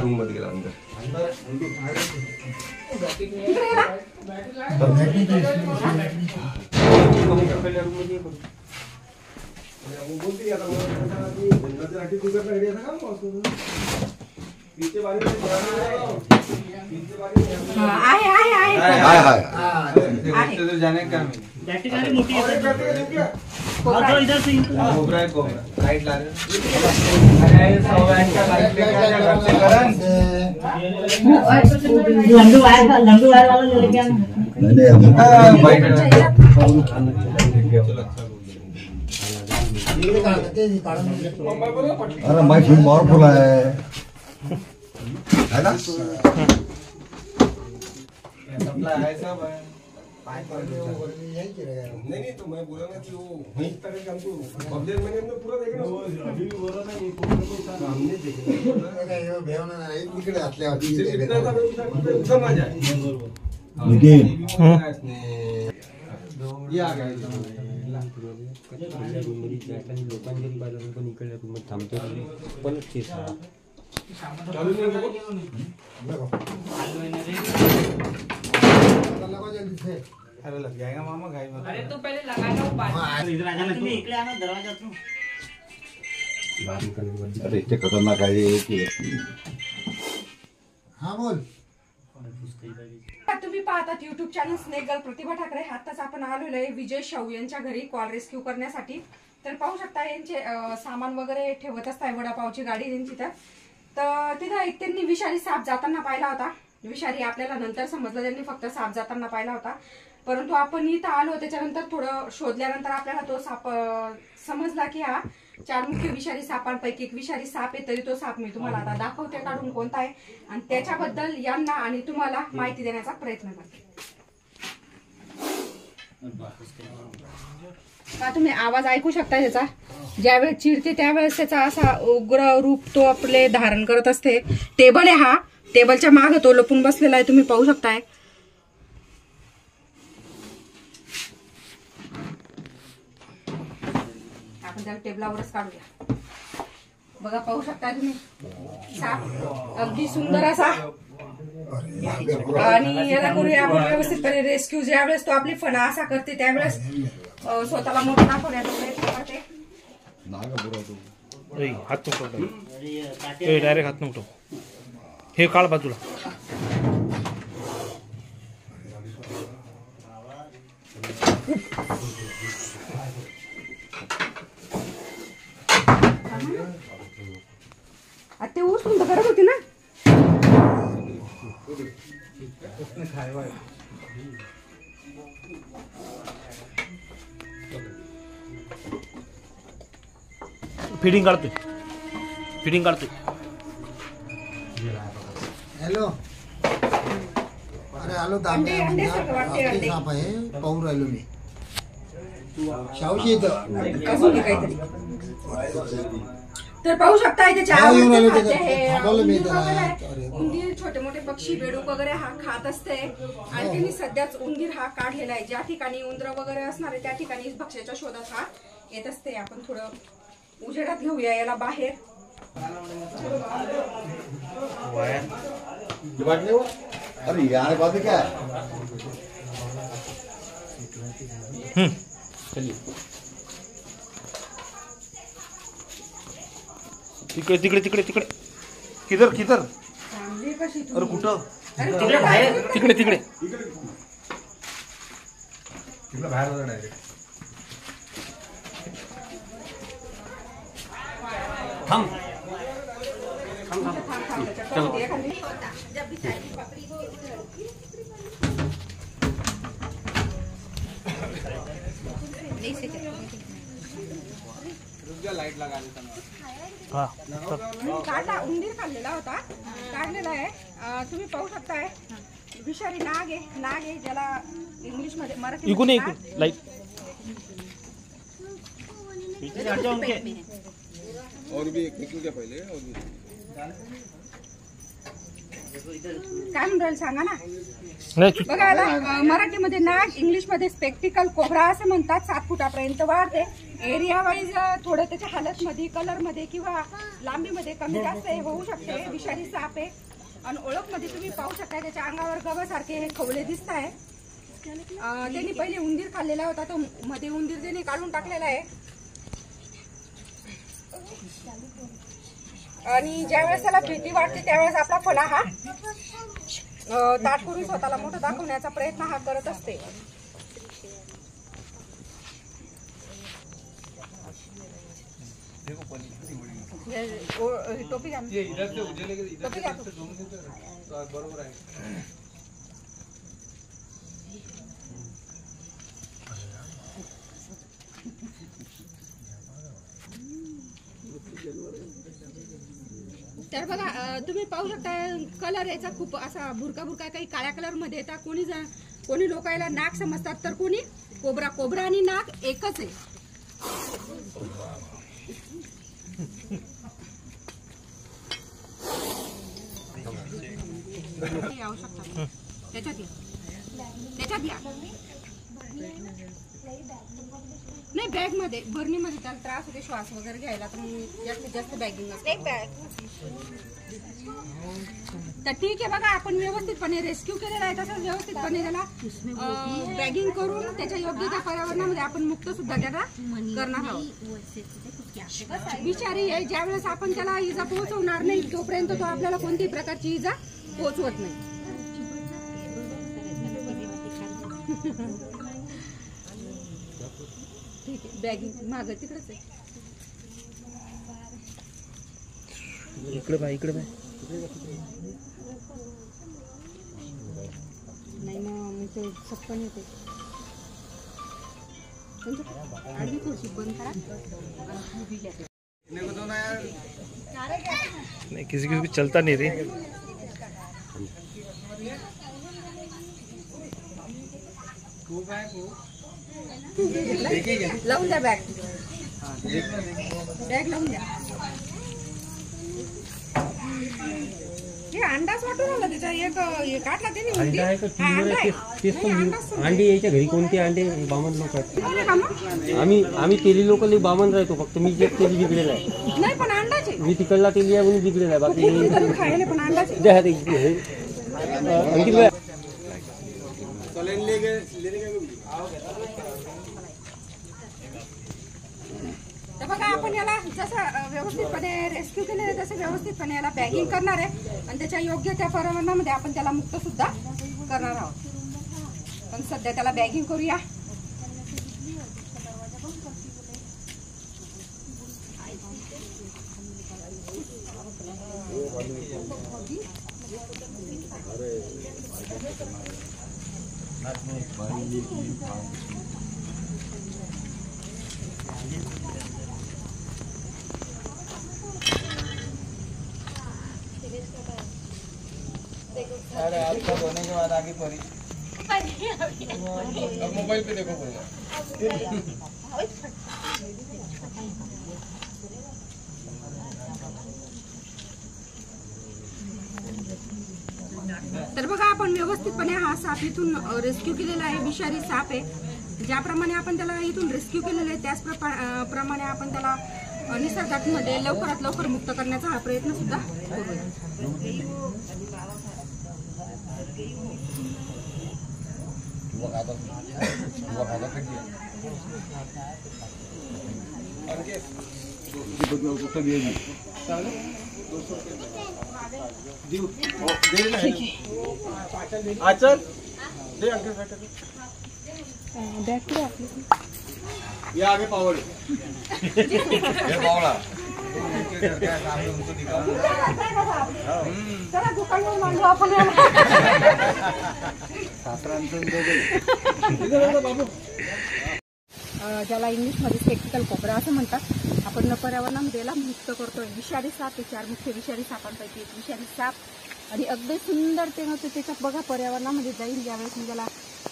Room मध्ये गेला अंदर जाने का मोटी इधर से कोबरा है कोबरा लाइट ला रहे अरे 100 वाट का लाइट लेके आजा घर से करण लंडू वायर वाला ले लेके आना अरे मैं फिर और बोला है ना सप्लाई है सब है नहीं तो मैं बोला ना कि वो वहीं तरह का हमको पब्लिक मैंने हमने पूरा देखा ना अभी भी बोल रहा था ये हमने देखा ये भेवना नाही तिकडे असल्या होती उधर ना जाए लेकिन ये आ गया लोकांनी पाहिलं पण इकडे तुम्ही थांबतो पण चेस चालू नहीं लगा जल्दी से अरे लग जाएगा मामा गाय में अरे तू पहले लगा लो पानी इधर आ जाना तुम इकडे आना दरवाजा थ्रू बाहर निकलने अरे इतने खतरनाक है ये कि हां बोल तुम्ही पाहतात YouTube चॅनल स्नेक गर्ल प्रतिभा ठाकरे. आताच आपण आलेलो आहे विजय शाहू यांच्या घरी कॉल रेस्क्यू करण्यासाठी. तर पाहू शकता यांचे सामान वगैरे ठेवत असतात. वडापावची गाडी त्यांची तर तिथं त्यांनी विषारी साप जाताना पाहिला होता. विषारी आपल्याला नंतर समजलं त्यांनी फक्त साप जाताना पाहिला होता. परंतु आपण इथं आलो त्याच्यानंतर थोडं शोधल्यानंतर आपल्याला तो साप समजला की हा 4 मुख्य विषारी सापांपैकी एक विषारी साप आहे. तरी तो साप मी तुम्हाला आता दाखवते काढून कोणता आहे आणि त्याच्याबद्दल यांना आणि तुम्हाला माहिती देण्याचा प्रयत्न करते. का तुम्ही आवाज ऐकू शकता त्याचा? ज्यावेळेस चिडते त्यावेळेस त्याचा असा उग्र रूप तो आपले धारण करत असते. टेबल आहे हा. टेबलच्या मागे तो लपून बसलेला आहे. तुम्ही पाहू शकताय. आपण त्या टेबलावरच काढूया. बघा पाहू शकता तुम्ही साप अगदी सुंदर असा. आणि याला करूया आपण व्यवस्थितपणे रेस्क्यू. ज्यावेळेस तो आपली फणा असा करते त्यावेळेस स्वतःला मोठं दाखवण्याचा प्रयत्न करते. हात नको डायरेक्ट हात नको हे काढ बाजूला. ते उचलून तर करत होती ना. फिडिंग काढतोय. हॅलो अरे आलो साप आहे पाहून राहिलो मी. शाहूशी तर पाहू शकता त्याच्या उंदीर छोटे मोठे पक्षी बेडूक वगैरे हा खात असते. आणि त्यांनी सध्याच उंदीर हा काढलेला आहे. ज्या ठिकाणी उंदर वगैरे असणार आहे त्या ठिकाणी भक्ष्याच्या शोधात हा येत असते. आपण थोडं उजेडात घेऊया याला बाहेर. अरे यार बात क्या तिकडे किधर अरे कुठं तिकडे बाहेर होता डायरेक्ट. थांब चलो. लाइट लगा देता काढला उंदीर खाल्लेला होता. काढलेला आहे. तुम्ही पाहू शकताय विषारी नाग आहे ज्याला इंग्लिश मध्ये मराठी लाइट और भी एक निकल गया पहले. और भी काय म्हणून सांगा ना. नाही बघा आता मराठीमध्ये नाक, इंग्लिशमध्ये स्पेक्टिकल, कोबरा असं म्हणतात. 7 फुटापर्यंत वाढते. एरिया वाईज थोडं त्याच्या हालतमध्ये, कलरमध्ये किंवा लांबीमध्ये कमी जास्त हे होऊ शकते. विषारी साप आहे. आणि ओळखमध्ये तुम्ही पाहू शकता त्याच्या अंगावर गव्हासारखे हे खवले दिसत आहे. त्यांनी पहिले उंदीर खाल्लेला होता, तो मध्ये उंदीर त्यांनी काढून टाकलेला आहे. आणि ज्यावेळेस त्याला भीती वाटते त्यावेळेस आपला फणा हा ताट करून स्वतःला मोठं दाखवण्याचा प्रयत्न हा करत असते. टोपी घ्या, टोपी घ्या. बरोबर आहे. तर बघा तुम्ही पाहू शकता कलर याचा खूप असा भुरका भुरका, काही काळ्या कलर मध्ये येतात. कोणी लोक याला नाक समजतात, तर कोणी कोबरा. कोबरा आणि नाक एकच आहे. येऊ शकतात त्याच्यात या नाही बॅग मध्ये, भरणीमध्ये त्याला त्रास होते श्वास वगैरे घ्यायला, तर मग जास्तीत जास्त बॅगिंग असते. तर ठीक आहे. बघा आपण व्यवस्थितपणे रेस्क्यू केलेला आहे, तसंच व्यवस्थितपणे त्याला बॅगिंग करून त्याच्या योग्य त्या पर्यावरणामध्ये आपण मुक्त सुद्धा त्याला करणार आहोत. विषारी आहे, ज्यावेळेस आपण त्याला इजा पोहोचवणार नाही तोपर्यंत तो आपल्याला कोणत्याही प्रकारची इजा पोहोचवत नाही. ठीक आहे. बॅगिंग मागं तिकडेच आहे. इकडे बाय, इकडे बाय. नाही मग ते सपन येते. आडवी खुर्ची बंद करा. नहीं किसी किसी को चलता नहीं रे. लावून द्या बॅग. बॅग लावून द्या. हे अंडाच वाटून आला त्याचा एक काढला त्याने. अंडा आहे का टीमवर आहे तेच पण अंडे यायच्या घरी कोणते अंडे बामण लोक आहेत. आम्ही तेली लोक बामण राहतो, फक्त मी जे तेली बिघडेला आहे. नाही पण अंडाच आहे. मी तिकडला तेली आहे म्हणून बिघडेला आहे. बाकी खायला पण अंडाच आहे. द्या अंकित भाई. तर बघा आपण याला जसं व्यवस्थितपणे रेस्क्यू केले तसं व्यवस्थितपणे याला बॅगिंग करणार आहे आणि त्याच्या योग्य त्या पर्यावरणामध्ये आपण त्याला मुक्त सुद्धा करणार आहोत. पण सध्या त्याला बॅगिंग करूया. अरे आपका होने के बाद आगे पड़ी. अब मोबाइल पे देखो बोला. तर बघा आपण व्यवस्थितपणे हा साप इथून रेस्क्यू केलेला आहे. विषारी साप आहे. ज्याप्रमाणे आपण त्याला इथून रेस्क्यू केलेलं आहे त्याच प्रमाणे आपण त्याला निसर्गामध्ये लवकरात लवकर मुक्त करण्याचा हा प्रयत्न सुद्धा करूया. आचल दे अंकल फाइटर. बॅग कुठे आपली? ये आगे पावर. ये बावला. चला दुकानावर मांडू आपण याला. ज्याला इंग्लिशमध्ये स्पेक्टिकल कोबरा असं म्हणतात. आपण पर्यावरणामध्ये याला मुक्त करतोय. विषारी साप हे 4 मुख्य विषारी सापांपैकी एक विषारी साप आणि अगदी सुंदर ते होते. त्याच्यात बघा पर्यावरणामध्ये जाईल ज्यावेळेस मी त्याला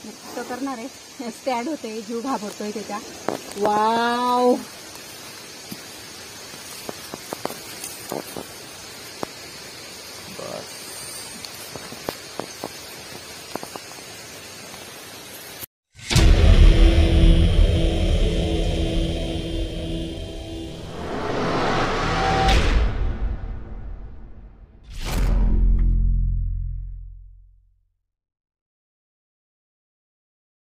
मुक्त करणार आहे. स्टॅड होते, जीव घाबरतोय त्याच्या. वाव